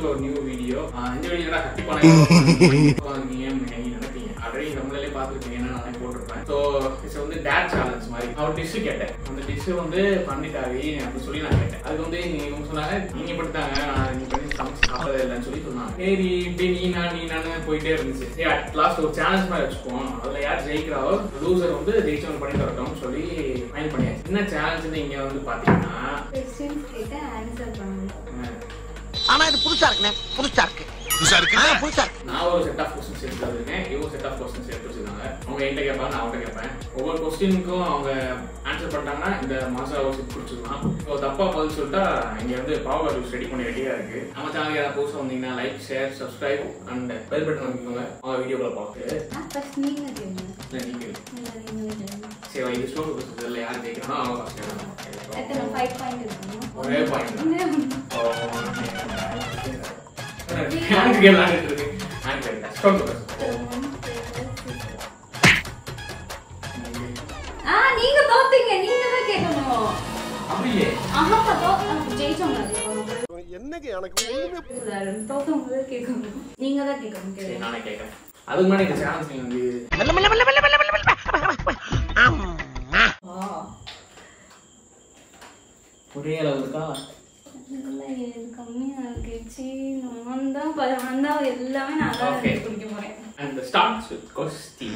to a new video. இந்த வீடியோல கட்டி பண்ணீங்க நினைப்பீங்க. ஆல்ரெடி நம்மளே பார்த்துருக்கீங்க நான் போட்டிருப்பேன். ஸோ இது வந்து டேட் சேலஞ்ச் மாதிரி நான் ஒரு டிஷ் கேட்டேன். அந்த டிஷ் வந்து பண்ணிட்டாவே அப்படின்னு சொல்லி நான் கேட்டேன். அது வந்து நீங்க சொன்னாங்க நீங்க பண்ணிட்டாங்க நான் நீங்க பண்ணி சமைச்சு சாப்பிடவே இல்லைன்னு சொல்லி சொன்னாங்க. சரி இப்படி நீ போயிட்டே இருந்துச்சு. சரி அட் லாஸ்ட் ஒரு சேலஞ்ச் மாதிரி வச்சுக்குவோம். அதுல யார் ஜெயிக்கிறாரோ லூசர் வந்து ஜெயிச்சவங்க பண்ணி தரட்டும்னு சொல்லி ஃபைன் பண்ணியாச்சு. என்ன சேலஞ்சுன்னு இங்க வந்து பாத்தீங்கன்னா ஆனா இது புதுசா இருக்கு நான் ஒரு செட் ஆஃப் क्वेश्चंस எடுத்து வச்சிருக்கேன். இவங்க செட் ஆஃப் क्वेश्चंस எடுத்து வச்சிருக்காங்க. அவங்க என்கிட்ட கேட்பாங்க, நான் அவங்ககிட்ட கேட்பேன். ஒவ்வொரு क्वेश्चनக்கும் அவங்க ஆன்சர் பண்ணிட்டாங்கன்னா இந்த மாசா ஓசி குடிச்சிடலாம். ஸோ தப்பா பதில் சொல்லிட்டா இங்க வந்து பவர் ஜூஸ் ரெடி பண்ணி ரெடியா இருக்கு. நம்ம சேனலுக்கு யாராவது புதுசாக வந்தீங்கன்னா like, share, subscribe and bell button அமைக்கோங்க. அவங்க வீடியோவில் பார்த்து நீங்க சரி இது ஸ்லோ ப்ரோசஸ்ல யார் ஜெயிக்கிறானோ அவங்க ஒரே பாயிண்ட் நீங்க தோத்தீங்க. நீங்க தான் கேட்கணும். அப்படியே ஜெயிச்சவங்க என்னங்க எனக்கு ஒண்ணுமே தோத்தவங்க கேட்கணும். நீங்க தான் கேட்கணும். நானே கேட்கறேன். அதுக்கு முன்னாடி இந்த சேனல் வந்து ஒரே அளவு இருக்கா? கம்மியா இருக்கு. நான் தான் எல்லாமே நான் தான் குடிக்க போறேன். And starts with question.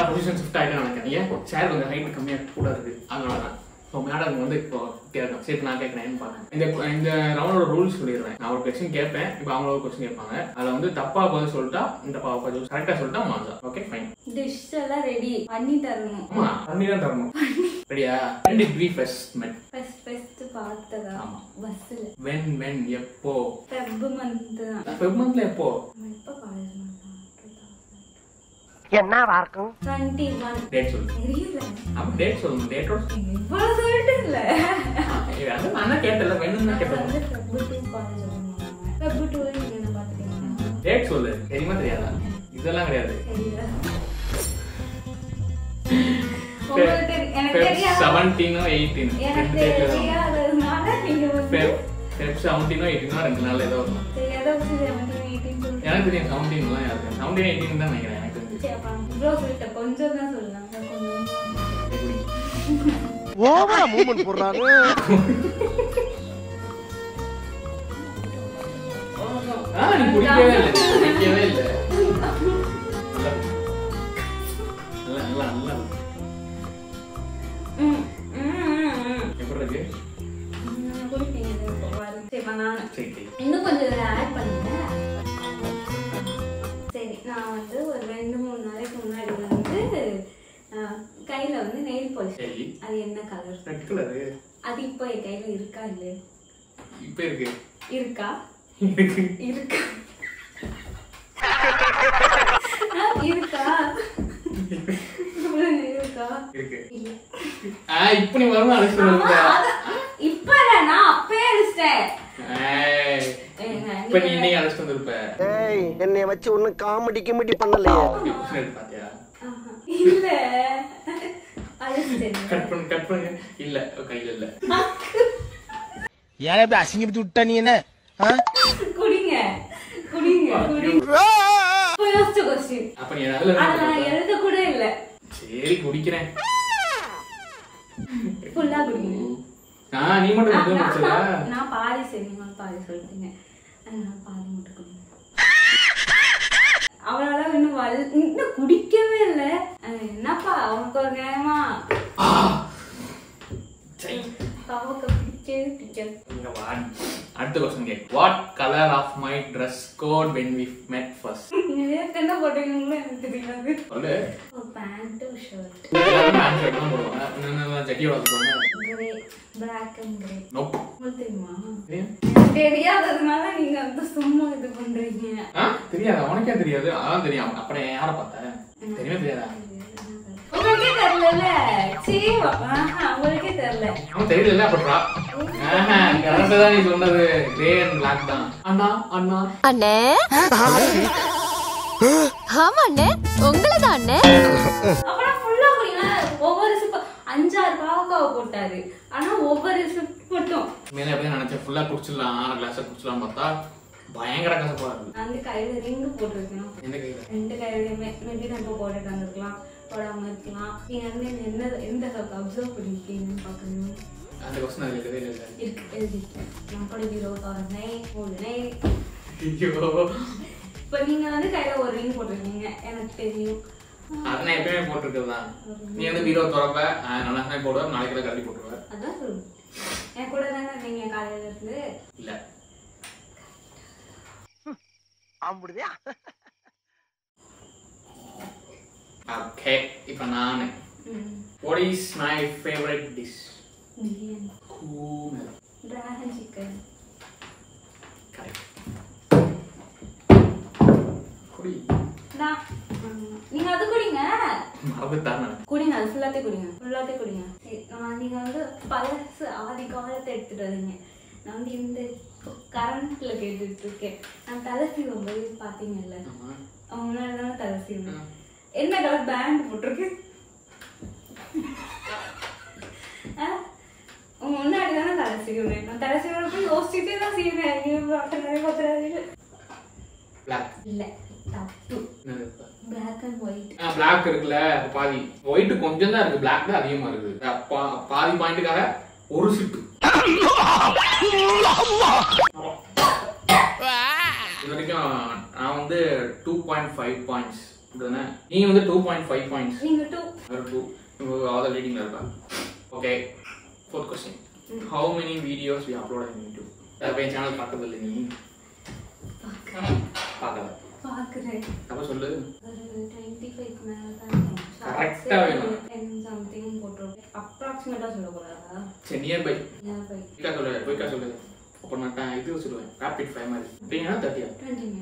Position shift ஆயிட்டா நினைக்கிறேன். சேர் கொஞ்சம் ஹைட் கம்மியா கூட இருக்கு. அதனாலதான். ஸோ மேடம் வந்து இப்போ கேட்கணும். சரி நான் கேட்கறேன்னு பாருங்க. இந்த ரவுண்டோட ரூல்ஸ் சொல்லிடுறேன். நான் ஒரு கொஸ்டின் கேட்பேன். இப்போ அவங்க ஒரு கொஸ்டின் கேட்பாங்க. அதில் வந்து தப்பா பதில் சொல்லிட்டா இந்த கரெக்டா சொல்லிட்டா மாஞ்சா. Okay fine. டிஷ் எல்லாம் ரெடி பண்ணி தரணும். ஆமா பண்ணி தான் தரணும். ரெடியா? when did we first met? First பார்த்ததா? ஆமா. பஸ்ல. when எப்போ? ஃபெப் மந்த் தான். ஃபெப் மந்த்ல எப்போ? எப்போ காலேஜ் மந்த் என்னவா இருக்கும் 21 டேட் சொல்லு. தெரியல. அப்ப டேட் சொல்லு. டேட் ரோஸ் இவ்வளவு சொல்லிட்டு இல்ல. இது நான் கேட்டல வேணும்னா கேட்டேன். வந்து ஃபெப் 2 காலேஜ் வரணும். ஃபெப் 2 நீங்க என்ன பாத்தீங்க? டேட் சொல்லு. தெரியுமா தெரியாதா? இதெல்லாம் கிடையாது. தெரியல. எனக்கு தெரியாது. 17 18 எனக்கு தெரியாதனால நீங்க வந்து ஃபெப் 17 18 ரெண்டு நாள் ஏதோ வரும். தெரியாத ஒரு 17 18 எனக்கு தெரியும் 17 தான் யாருக்கு 17 18 தான் நினைக்கிறேன். எனக்கு தெரிஞ்சு ப்ரோ கிட்ட கொஞ்சம் தான் சொல்லலாம். கொஞ்சம் ஓவரா மூவ்மென்ட் போடுறாரு. நீ குடிக்கவே இல்ல. நல்லா எப்படி இருக்கு? இன்னும் கொஞ்சம் ஆட் பண்ணுங்க. சரி நான் வந்து ஒரு 2-3 நாளைக்கு முன்னாடி வந்து கையில வந்து நெயில் பாலிஷ். அது என்ன கலர்? Red colour. அது இப்போ என் கையில இருக்கா இல்ல? இப்போ இருக்கு. இருக்கா? இருக்கு. இருக்கா? இருக்கா? இருக்கா? இருக்கு. இல்ல. இப்போ நீ வரணும் அழைச்சு சொல்லுங்க. இப்போ நான் அப்பவே அழைச்சிட்டேன். இப்போ நீ இன்னைக்கு அழைச்சு வந்திருப்ப. ஏய் என்னைய வச்சு ஒண்ணு காமெடி பண்ணலையே. பாத்தியா? இல்ல. அழைச்சிட்டேன். கட் பண்ணு. இல்ல கையில இல்ல. யாரே அப்படி அசிங்கப்பட்டு விட்டா நீ என்ன? குடிங்க. First question. அப்ப நீ நல்ல நான் எழுத கூட இல்ல. சரி குடிக்கிறேன். ஃபுல்லா குடிங்க. நீ மட்டும் எதுவும் குடிச்சதா? நான் பாதி சரி நீங்க பாதி சொல்றீங்க. நான் பாதி மட்டும் குடிங்க. அவளால இன்னும் குடிக்கவே இல்ல. என்னப்பா உனக்கு ஒரு நேரமா? சரி பாவக்க பிடிச்சது. அடுத்த question cake. What color of my dress code when we met first? என்ன போட்டீங்களோ எனக்கு தெரியாது. சொல்லு. ஒரு பேண்ட் ஷர்ட். பேண்ட் ஷர்ட் தான் போடுவாங்க. என்ன ஜட்டியோட போடுவாங்க. Grey, black and grey. நோப். உங்களுக்கு தெரியுமா? தெரியாததுனால நீங்க வந்து சும்மா இது பண்றீங்க. தெரியாதா? உனக்கே தெரியாது. அதான் தெரியும். அப்புறம் யாரை பார்த்த? தெரியவே தெரியாதா? உங்களுக்கே தெரியல. சரி உங்களுக்கே தெரியல. அவன் தெரியல அப்புறம் கரெக்டா தான் நீ சொன்னது. கிரே அண்ட் பிளாக் தான். அண்ணா அண்ணே. ஆமா அண்ணே உங்களதான் அண்ணே. அப்புறம் ஃபுல்லா குடிங்க. ஒவ்வொரு சிப் 5-6 பாவக்காவை போட்டாரு. ஆனா ஒவ்வொரு சிப் மட்டும் மேலே அப்படியே நினைச்சேன் ஃபுல்லா குடிச்சிடலாம். 6 கிளாஸ் குடிச்சிடலாம் பார்த்தா பயங்கர கசப்பா இருக்கு. அந்த கையில ரிங்கு போட்டிருக்கணும். எந்த கையில? 2 கையிலுமே மேபி நம்ம போட்டுட்டு வந்திருக்கலாம், போடாம இருக்கலாம். நீங்க வந்து என்ன எந்த அளவுக்கு அப்சர்வ் பண்ணிருக்கீங்கன்னு பாக்கணும். அந்த கொஸ்டின் அதுல இருக்கவே இல்லை. இருக்கு, எழுதிருக்கேன். நான் கூட 0 தரனே போடுனே. இப்போ நீங்க வந்து கையில ஒரு ரிங் போட்டிருக்கீங்க, எனக்கு தெரியும். அதை நான் எப்பயுமே போட்டுருக்கிறது தான். நீ வந்து பீரோ திறப்ப, நல்லா தான் போடுவேன், நாளைக்கு தான் கட்டி போட்டுருவேன். அதான் சொல்லு. என் கூட தானே நீங்க காலையில இருந்து? இல்ல அப்படியா? ஓகே, இப்போ நான் what is my favorite dish? Biryani. கூமெல். Dragon chicken. கரெக்ட். குடி. நான் நீங்க அது குடிங்க. மறந்துட்டானே. குடிங்க, அது ஃபுல்லாத்தே குடிங்க, ஃபுல்லாத்தே குடிங்க. நீங்க வந்து பழசு ஆதி காலத்தை எடுத்துட்டு வரீங்க. நான் வந்து இந்த கரண்ட்ல கேட்டுட்டு இருக்கேன். நான் தலை சீவும் போது பாத்தீங்கல்ல, முன்னாடி தானே தலை சீவும். என்ன கலர் பேண்ட் போட்டிருக்கு? முன்னாடி தானே தலை சீவுவேன். நான் தலை சீவுறப்ப போய் யோசிச்சுட்டே தான் சீவுவேன். பிளாக் இல்ல, தப்பு. Black and white. பிளாக் இருக்குல்ல, பாதி ஒயிட் கொஞ்சம் தான் இருக்கு, பிளாக் தான் அதிகமா இருக்கு. பாதி பாயிண்ட்டுக்காக ஒரு சிட்டு. இது வரைக்கும் நான் வந்து 2.5 பாயிண்ட்ஸ். நீங்க வந்து 2.5 பாயிண்ட்ஸ். நீங்க 2. ஆல் ரீடிங்ல இருக்கா? Okay, fourth question. How many videos we uploaded in YouTube? N channel பார்க்கறது இல்லை நீ? பார்க்கல. பாக்குறேன். அப்ப சொல்லு. 25 மேல தான் கரெக்ட்டா வேணும். 10 something போட்டுருக்கேன். அப்ராக்ஸிமேட்டா சொல்ல கூடாதா? சரி, நியர்பை. நியர்பை. குயிக்கா சொல்லு, குயிக்கா சொல்லு. அப்ப நான் இது சொல்லுவேன், ரேபிட் ஃபயர் மாதிரி. அப்படின்னா 30. 20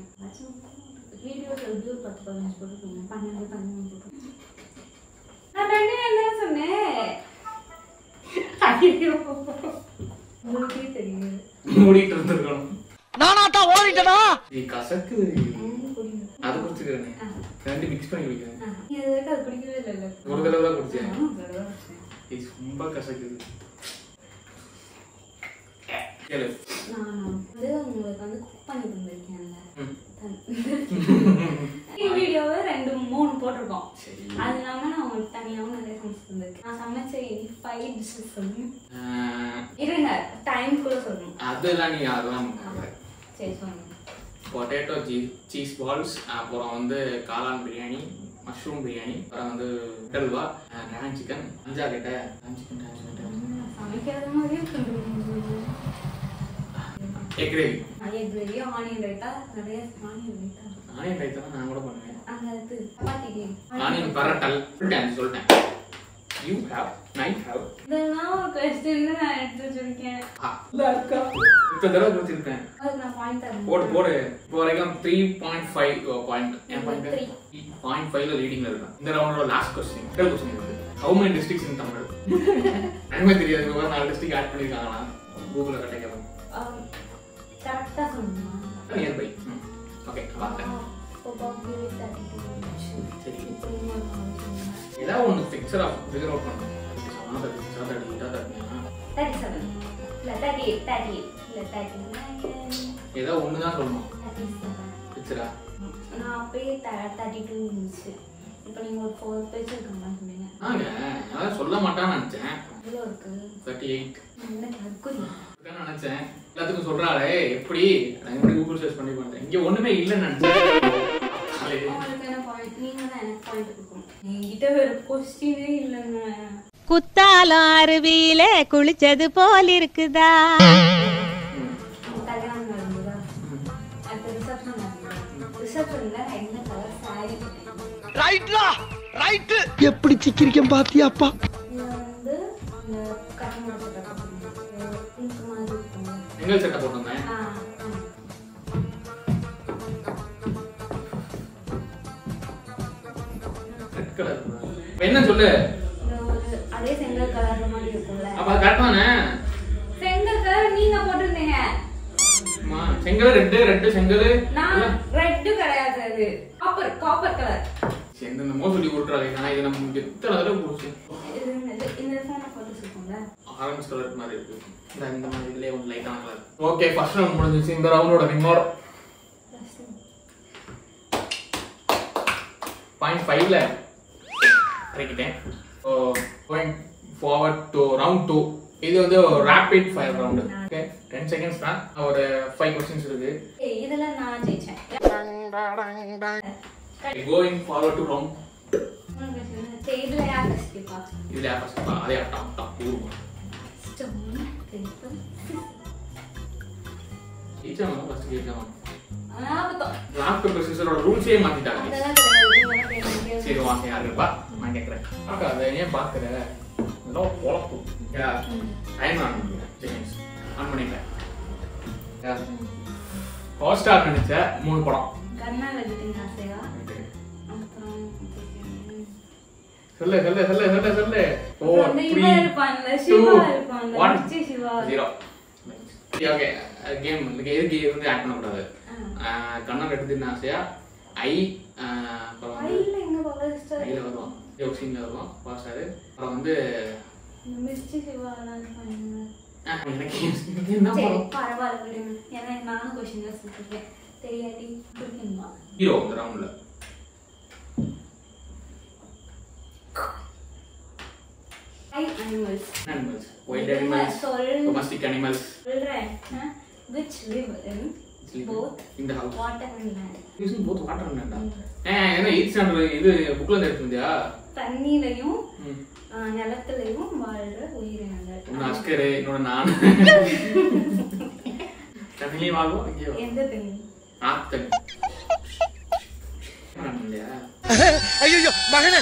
வீடியோஸ் வியூ 10-15 போட்டுருக்கீங்க. 12-13 போட்டுருக்கீங்க. நான் 2 என்ன சொன்னேன்? உங்களுக்கே தெரியுது. மூடிட்டு இருந்திருக்கணும். நானாட்டா ஓடிட்டனா? நீ கசக்குது. அது குடிச்சுக்கிறேன். ரெண்டு மிக்ஸ் பண்ணி வைக்கிறேன். இது வரைக்கும் அது குடிக்கவே இல்லை. ஒரு தடவை தான் குடிச்சேன். இது ரொம்ப கசக்குது. கேளு. நான் வந்து உங்களுக்கு வந்து குக் பண்ணி தந்திருக்கேன்ல, வீடியோவை 2-3 போட்டிருக்கோம். அது இல்லாம நான் உங்களுக்கு தனியாகவும் நிறைய சமைச்சு தந்திருக்கேன். நான் சமைச்ச 5 டிஷ்ஷஸ் சொல்லுங்க. இருங்க, டைம் கூட சொல்லணும். அதெல்லாம் நீ அதெல்லாம் சரி சொல்லுங்க. பொட்டேட்டோ சீஸ் பால்ஸ், அப்புறம் வந்து காளான் பிரியாணி, மஷ்ரூம் பிரியாணி, அப்புறம் வந்து கல்வா, டிராகன் சிக்கன், அஞ்சாக்கிட்ட சமைக்காத மாதிரியே egg gravy. Egg gravy, onion raita, நிறைய ஆனியன் ரைத்தா. ஆனியன் ரைத்தா நான் கூட பண்ணுவேன். அந்த இது சப்பாத்திக்கு ஆனியன் பரட்டல் சொல்லிட்டேன். You have, I have. இதெல்லாம் ஒரு क्वेश्चन நான் எடுத்து வச்சிருக்கேன். லக்கா இந்த தடவை குடிச்சிருக்கேன். அதுக்கு நான் பாயிண்ட் தரேன். போடு. இப்போ வரைக்கும் 3.5 பாயிண்ட். என் பாயிண்ட் 3.5ல லீடிங்ல இருக்கேன். இந்த ரவுண்டோட லாஸ்ட் क्वेश्चन. முதல் क्वेश्चन இருக்கு. How many districts in Tamil? எனக்கு தெரியாது. ஒரு 4 டிஸ்ட்ரிக்ட் ஆட் பண்ணிருக்காங்களா? கூகுள்ல கட்டேக்கலாம். கரெக்ட்டா சொன்னா. நியர்பை. ஓகே, பார்த்தேன். சரி. ஏதாவது ஒன்று ஃபிக்ஸர் அவுட் பண்ணணும். சொன்னா 37 இல்ல 38 இல்ல 39 ஏதோ ஒன்று தான் சொல்லணும். ஃபிக்ஸரா? நான் அப்படியே 32 இருந்துச்சு. இப்போ நீங்க ஒரு 4 பேஜ் இருக்கீங்கன்னு சொன்னீங்க. அதான் சொல்ல மாட்டான்னு நினைச்சேன். எவ்வளோ இருக்கு? 38. என்ன கல்குலி நினைச்சேன். எல்லாத்துக்கும் சொல்றாளே எப்படி நான் எப்படி கூகுள் சர்ச் பண்ணி பார்த்தேன். இங்க ஒண்ணுமே இல்லைன்னு நினைச்சேன். உங்களுக்கு என்ன பாயிண்ட்? நீங்க தான் எனக்கு பாயிண்ட் கொடுக்கணும். என்கிட்ட வேற கொஸ்டினே இல்லைங்க. குத்தாலம் அருவியில குளிச்சது போல் இருக்குதா? கல்யாணம் நடந்ததா? அடுத்த ரிசப்ஷன் நடந்ததா? ரிசப்ஷன்ல என்ன கலர் சாரி கட்டிருக்கீங்க? ரைட்லா ரைட். எப்படி சிக்கிரிக்கம் பாத்தியாப்பா? இது வந்து இந்த கட்டமோட சட்டை போட்டுருந்தேன். பிங்க் மாதிரி இருக்குங்க. எங்கள் சட்டை போட்டிருந்தேன். Red colour. என்ன சொல்லு? அதே செங்கல் கலர் மாதிரி இருக்கும்ல. அப்ப அது கரெக்ட் தானே? செங்கல் கலர் நீங்க போட்டுருந்தீங்க. அம்மா செங்கல் ரெட் செங்கல். நான் ரெட் கிடையாது, அது காப்பர் கலர். இந்த மோசடி உருட்டுறாங்க. நான் இதை நம்ம எத்தனை தடவை போச்சு. இந்த ஃபோனை போட்டு இருக்கும்ல, ஆரஞ்சு கலர் மாதிரி இருக்கு. இந்த மாதிரி இதுலயே ஒரு லைட்டான கலர். ஓகே, ஃபர்ஸ்ட் ரவுண்ட் முடிஞ்சிச்சு. இந்த ரவுண்டோட வின்னர் 0.5ல இறக்கிட்டேன். So going forward to round 2. இது வந்து rapid fire round. Okay 10 seconds தான். ஒரு 5 கொஸ்டின்ஸ் இருக்கு. இதுல நான் ஜெயிச்சேன். Going forward to round. இதுல யார் ஃபர்ஸ்ட்பா? இதுல யார் ஃபர்ஸ்ட்பா? அதே டாப் ஊருமா. டீச்சர் ஃபர்ஸ்ட் கேட்கலாம். ராக் பேப்பர் சிசரோட ரூல்ஸே மாத்திட்டாங்க. சரி வாங்க யாருப்பா நான் கேக்குறேன். அக்கா அதை ஏன் பாக்குற? இதெல்லாம் பொழப்பு. டைம் ஆன் செகண்ட்ஸ் ஆன் பண்ணிட்டேன். ஹாட் ஸ்டார் நினைச்ச 3 படம். கண்ணா வெட்டிங் ஆசையா? அப்புறம் சொல்லு. ஓ 3 இருப்பான்ல சிவா இருப்பான்ல. 1 சிவா 0. ஓகே கேம் எதுக்கு வந்து ஆட் பண்ண கூடாது. கண்ணன் எடுத்துன்னு ஆசையா ஐ அப்புறம் வந்து ஐல எங்க பாலஸ்டர் ஐல வருவோம். ஜோக்ஸிங்ல வருவோம் பாஸ்டர். அப்புறம் வந்து மிஸ்டி சிவா நான் பண்ணேன். எனக்கு என்ன படம் பரவாயில்ல விடுங்க. ஏன்னா நானும் क्वेश्चन யோசிச்சிருக்கேன். தெரியாட்டி புரியுமா? ஹீரோ இந்த ரவுண்ட்ல animals. wild animals, domestic animals Children, which live in both in the house. water and land. Using both water and land. ஏன்னா 8th ஸ்டாண்டர்ட் இது புக்ல இருந்து எடுத்துட்டியா? தண்ணிலயும் நிலத்திலயும் வாழ்ற உயிரினங்கள். ஒன்னு அஸ்கர் இன்னொரு நான். தண்ணிலே வாழ்வோம். எந்த தண்ணி? தண்ணி. ஐயோ மகனே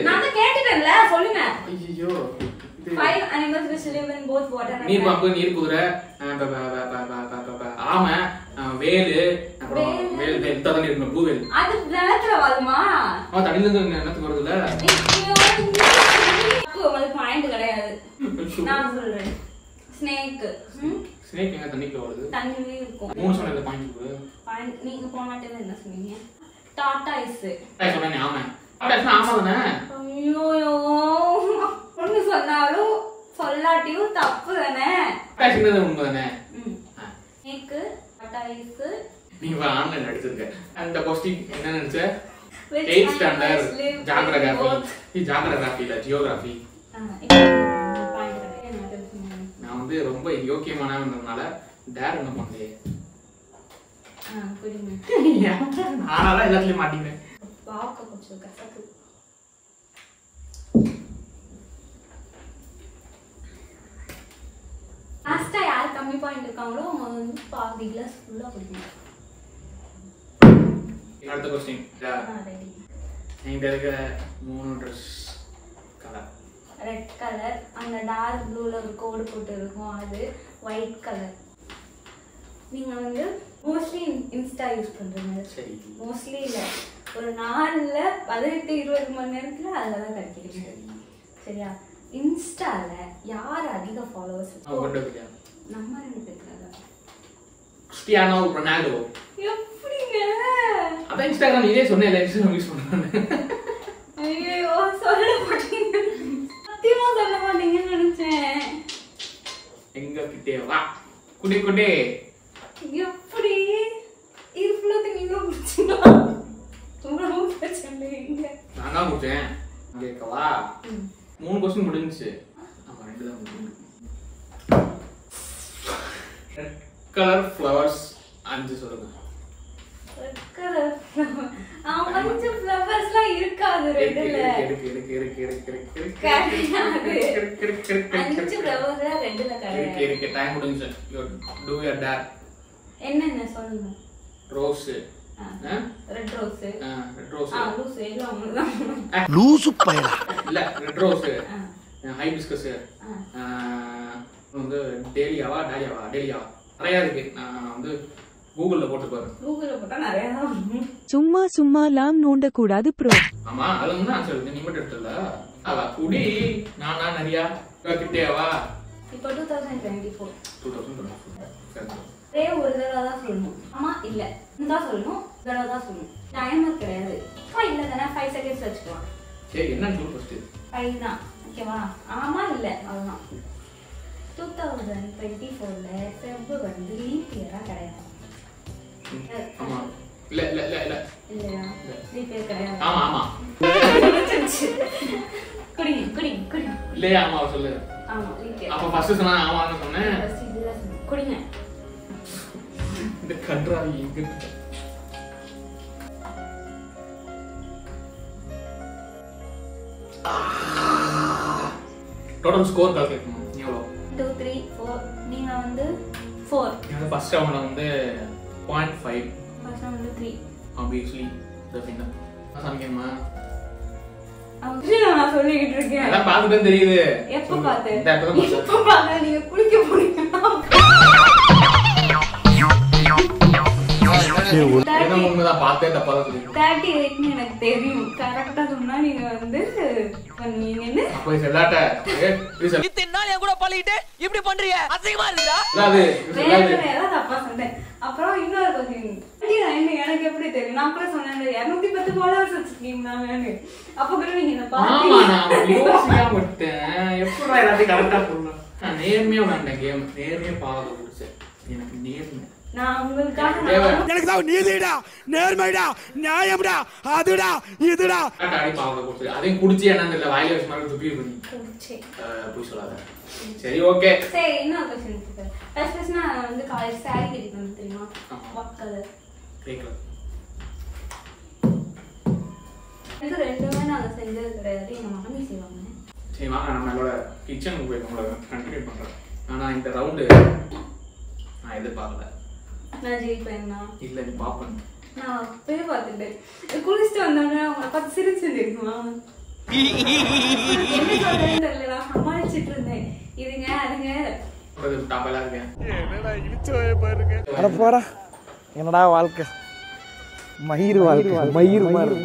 நான் கேட்டுட்டேன்ல சொல்லுங்க. ஐயோ 5 animals which live in both water and land. நீர் பாம்பு, நீர் குதிரை, ஆமை, வேலு, அப்புறம் வேல் தண்ணி இருக்கு ப்ளூ வேல். அது நிலத்துல வாழுமா? தண்ணில இருந்து என்னத்துக்கு வருதுல? உங்களுக்கு பாயிண்ட் கிடையாது. நான் சொல்றேன் ஸ்னேக். ஸ்னேக் எங்க தண்ணிக்குள்ள வருது? தண்ணிலே இருக்கும். 3 சொன்னது பாயிண்ட் கொடு. பாயிண்ட் நீங்க போன டைம் என்ன சொன்னீங்க? டாடாய்ஸ். சொன்னேனே ஆமை. டாடாய்ஸ்னா ஆமை தானே? ஐயோ ஒன்னு சொன்னாலும் சொல்லாட்டியும் தப்பு தானே? டாடாய்ஸ்ங்கிறது உண்மை தானே? Snake tortoise. நீ ஆன்லைன் அடிச்சிருக்க. அந்த क्वेश्चन என்ன நினைச்ச? 8th ஸ்டாண்டர்ட் ஜியோகிராஃபி இல்ல ஜியோகிராஃபி. நான் வந்து ரொம்ப யோக்கியமானவனால டேர் என்ன பண்ணலையே. புரியுங்க. நானாதான் எல்லாத்துலயும் மாட்டீங்க. வாக்க கொஞ்சம் கசக்கு. லாஸ்டா யார் கம்மி பாயிண்ட் இருக்காங்களோ அவங்க வந்து பாதி கிளாஸ் ஃபுல்லா குடிக்கணும். அடுத்த क्वेश्चन. ரெடி. என்கிட்ட இருக்க 3 ட்ரெஸ் கலர். ரெட் கலர், அந்த டார்க் ப்ளூல ஒரு கோடு போட்டு இருக்கும் அது ஒயிட் கலர். நீங்க வந்து மோஸ்ட்லி இன்ஸ்டா யூஸ் பண்றீங்க. சரி. மோஸ்ட்லி இல்ல ஒரு நாள்ல 18-20 மணி நேரத்துல அதெல்லாம் கிடைக்கிறீங்க. சரியா? இன்ஸ்டால யார் அதிக ஃபாலோவர்ஸ்? நம்ம 2 பேர்ல கிறிஸ்டியானோ ரொனால்டோ. எப்படிங்க? அத இன்ஸ்டாகிராம் இதே சொன்னேன் லைக்ஸ் யூஸ் பண்றானே. ஐயோ சொல்ல மாட்டீங்க. சத்தியமா சொல்ல மாட்டீங்கன்னு நினைச்சேன். எங்க கிட்டே வா குடி குடி. எப்படி இருப்புலது நீங்க குடிச்சீங்க? ரொம்ப பிரச்சனை இங்க. நான் தான் குடிச்சேன். கேக்கவா? 3 क्वेश्चन முடிஞ்சிச்சு. ஆமா 2 தான் முடிஞ்சு. ரெட் கலர் ஃப்ளவர்ஸ் 5 சொல்லுங்க. ரெட் கலர் அஞ்சு ஃப்ளவர்ஸ்லாம் இருக்காது ரெட்ல. இருக்கு. 5 ஃப்ளவர்ஸ்ல ரெட்ல கிடையாது. இருக்கு. டைம் முடிஞ்சு. Do your dad. என்னென்ன சொல்லுங்க? Rose. Red rose. Red rose. Loose எல்லாம் ஒண்ணுதான். லூசு பயலா. இல்ல ரெட் ரோஸ். ஹைபிஸ்கஸ். வந்து டேலியாவா டாலியாவா? டேலியா. நிறைய இருக்கு. நான் வந்து கூகுள்ல போட்டு பாரு. கூகுள்ல போட்டா நிறைய தான் வரும். சும்மாலாம் நோண்ட கூடாது ப்ரோ. ஆமா அது வந்து ஆன்சர் இருக்கு. நீ மட்டும் எடுத்தல. அவ குடி நானா நிறைய கிட்டேவா? இப்போ 2024. 2024. ஒரே ஒரு தடவை தான் சொல்லணும். ஆமா இல்ல தான் சொல்லணும். தடவை தான் சொல்லணும். டைமர் கிடையாது. இல்ல தானே 5 செகண்ட்ஸ் வச்சுக்கலாம். சரி என்னன்னு சொல்லு ஃபர்ஸ்ட். 5 தான். ஓகேவா? ஆமா இல்ல அவ்வளவுதான். 2024ல ஃபெப் வந்து லீப் இயரா கிடையாது. ஆமா இல்ல இல்ல இல்ல இல்ல இல்லையா ரீபேர் கிடையாது ஆமா ஆமா குடிங்க குடிங்க குடிங்க இல்லையா ஆமா சொல்லு ஆமா ரீபேர் அப்ப ஃபர்ஸ்ட் சொன்னா ஆமான்னு சொன்னேன் ஃபர்ஸ்ட் இதுல குடிங்க இந்த கன்றாவி எங்க டோட்டல் ஸ்கோர் கால்குலேட் பண்ணனும் எவ்வளவு 2 3 4 நீங்க வந்து 4 எனக்கு ஃபர்ஸ்ட் ரவுண்ட்ல வந்து 0.5 ஃபர்ஸ்ட் வந்து 3 obviously the winner நான் சமைக்கணுமா நான் சொல்லிக்கிட்டு இருக்கேன் அதான் பார்த்துட்டே தெரியுது எப்ப பார்த்தேன் இந்த இடத்துல பார்த்தேன் எப்ப பார்த்தேன் நீங்க குளிக்க போறீங்க என்ன உண்மைதான் பார்த்தே தப்பா தான் தெரியும் 38 எனக்கு தெரியும் கரெக்டா சொன்னா நீங்க வந்து பண்ணுவீங்கன்னு அப்ப செல்லாட்ட இத்தனை நாள் என் கூட பழகிட்டு இப்படி பண்றீங்க அசிங்கமா இருக்குடா வேற தப்பா சொன்னேன் அப்புறம் இன்னொரு கொஸ்டின் எனக்கு எப்படி தெரியும் நான் கூட சொன்னேன் 210 ஃபாலோவர்ஸ் வச்சிருக்கீங்க அப்ப கூட நீங்க என்ன ஆமா பாத்தீங்க நான் யோசிக்காம விட்டேன் எப்படா எல்லாத்தையும் கரெக்டா போடணும் நான் நேர்மையா விளையாண்டேன் கேம் நேர்மையா பாவத்தை குடிச்சேன் எனக்கு நேர்மை நான் உங்களுக்காக எனக்கு தான் நீதிடா நேர்மைடா நியாயம்டா அதுடா இதுடா அடி பாவத்தை குடிச்சு அதையும் குடிச்சு என்னன்னு தெரியல வாயில வச்சு மாதிரி துப்பி பண்ணி குடிச்சேன் போய் சொல்லாத சரி ஓகே சரி இன்னொரு கொஸ்டின் இருக்கு ஃபர்ஸ்ட் நான் வந்து காலேஜ் சாரி கட்டிட்டு வந்து தெரியுமா வாட் கலர் கேட்கல இது ரெண்டுமே நாங்க செஞ்சது கிடையாது எங்க மாமி செய்வாங்க சரி வாங்க நம்ம என்னோட கிச்சனுக்கு போய் உங்களை கண்டினியூ பண்றேன் ஆனா இந்த ரவுண்டு நான் எதிர்பார்க்கல நான் ஜெயிப்பேன்னா இல்ல நீ பாப்பேன் நான் அப்பவே பார்த்துட்டேன் குளிச்சுட்டு வந்தோடனே அவங்கள பார்த்து சிரிச்சு தெரியுமா என்ன சொல்றேன்னு தெரியல நான் சமாளிச்சுட்டு இருந்தேன் இதுங்க அதுங்க டாப்பெல்லாம் இருக்கேன் அட போடா என்னடா வாழ்க்கை மயிர் வாழ்க்கை மயிர் மாதிரி